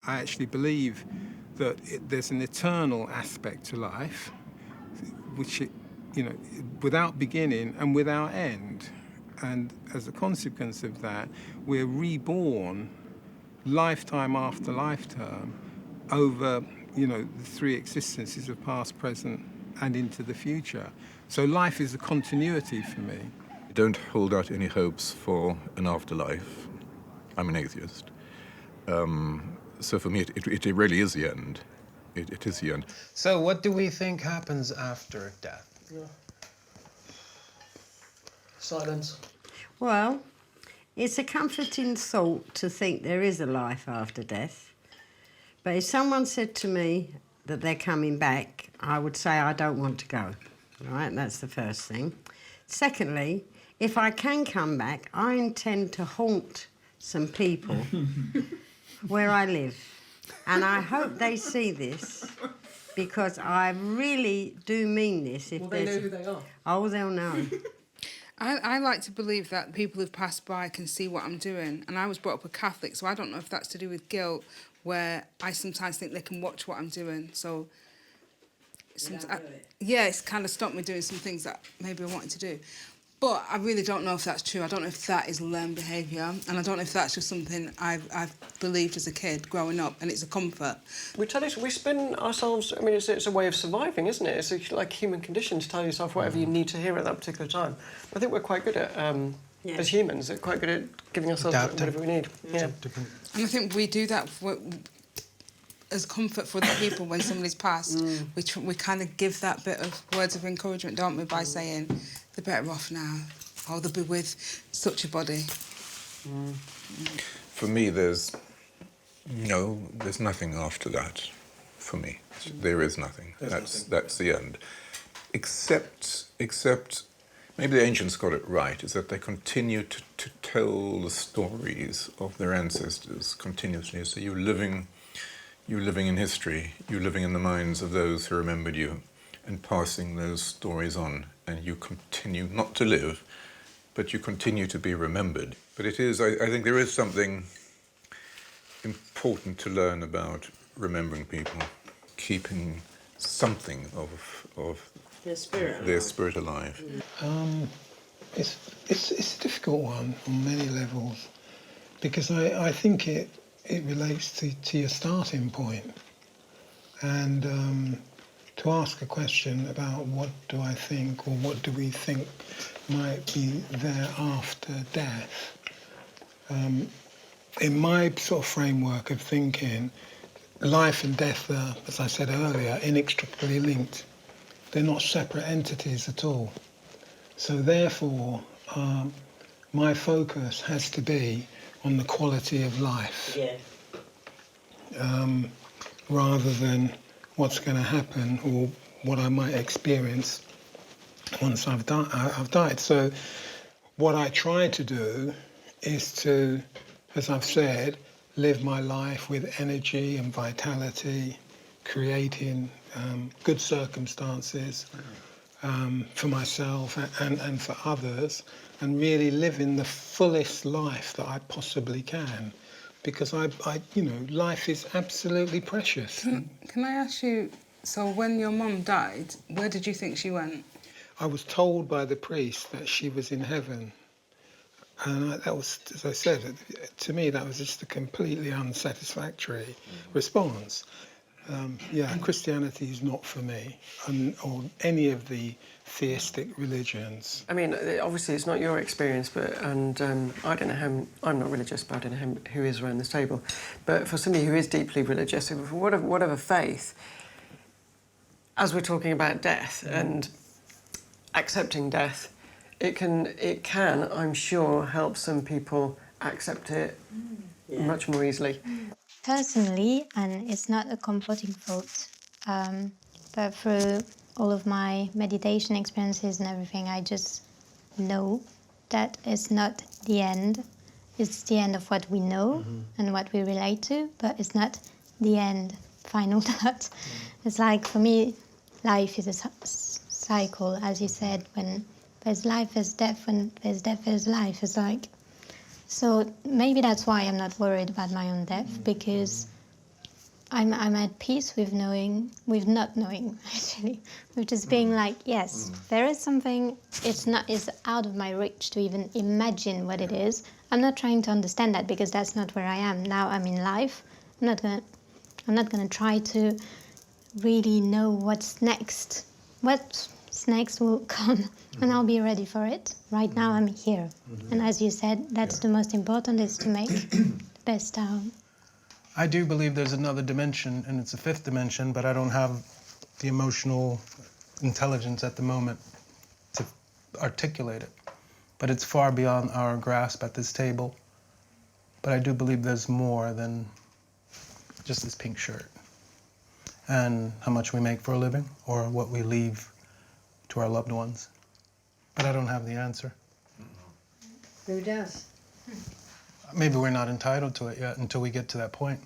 I actually believe that there's an eternal aspect to life, which, without beginning and without end. And as a consequence of that, we're reborn lifetime after lifetime over, the three existences of past, present, and into the future. So life is a continuity for me. I don't hold out any hopes for an afterlife. I'm an atheist. So for me, it really is the end. It is the end. So what do we think happens after death? Silence. Well, it's a comforting thought to think there is a life after death. But if someone said to me that they're coming back, I would say I don't want to go. Right, that's the first thing. Secondly, if I can come back, I intend to haunt some people where I live. And I hope they see this, because I really do mean this. Will they know who they are? Oh, they'll know. I like to believe that people who've passed by can see what I'm doing. And I was brought up a Catholic, so I don't know if that's to do with guilt, where I sometimes think they can watch what I'm doing. So, it's kind of stopped me doing some things that maybe I wanted to do. But I really don't know if that's true. I don't know if that is learned behaviour, and I don't know if that's just something I've believed as a kid growing up, and it's a comfort. We spin ourselves. I mean, it's a way of surviving, isn't it? It's like human condition to tell yourself whatever you need to hear at that particular time. I think we're quite good at, as humans, quite good at giving ourselves whatever we need. Yeah. And I think we do that as comfort for the people when somebody's passed. We kind of give that bit of words of encouragement, don't we, by saying they're better off now, or they'll be with such a body. For me, there's nothing after that. For me, there is nothing. That's the end. Except maybe the ancients got it right, is that they continue to tell the stories of their ancestors continuously. So you're living in history, you're living in the minds of those who remembered you, and passing those stories on, and you continue not to live, but you continue to be remembered. But I think there is something important to learn about remembering people, keeping something of their spirit alive. It's a difficult one on many levels, because I think it relates to your starting point, and to ask a question about what do I think, or what do we think might be there after death. In my sort of framework of thinking, life and death are, as I said earlier, inextricably linked. They're not separate entities at all. So therefore, my focus has to be on the quality of life, rather than what's going to happen or what I might experience once I've died. So what I try to do is to, as I've said, live my life with energy and vitality, creating good circumstances for myself and for others, and really living the fullest life that I possibly can. Because life is absolutely precious. Can I ask you, so when your mum died, where did you think she went? I was told by the priest that she was in heaven. And that was, as I said, to me, that was just a completely unsatisfactory response. Christianity is not for me, or any of the theistic religions. I mean, obviously it's not your experience, I don't know I'm not religious, but I don't know who is around this table. But for somebody who is deeply religious, for whatever faith, as we're talking about death and accepting death, it can, I'm sure, help some people accept it much more easily. Personally, and it's not a comforting thought, but through all of my meditation experiences and everything, I just know that it's not the end. It's the end of what we know and what we relate to, but it's not the end, final thought. It's like, for me, life is a cycle, as you said. When there's life, there's death. When there's death, there's life. It's like... So maybe that's why I'm not worried about my own death, because I'm at peace with knowing, with not knowing actually, with just being like, yes, there is something. It's out of my reach to even imagine what it is. I'm not trying to understand that because that's not where I am now. I'm in life. I'm not gonna try to really know what's next. What's next will come, and I'll be ready for it. Right now, I'm here, and as you said, that's the most important, is to make the best out. I do believe there's another dimension, and it's a fifth dimension, but I don't have the emotional intelligence at the moment to articulate it. But it's far beyond our grasp at this table. But I do believe there's more than just this pink shirt and how much we make for a living or what we leave to our loved ones. But I don't have the answer. Who does? Maybe we're not entitled to it yet until we get to that point.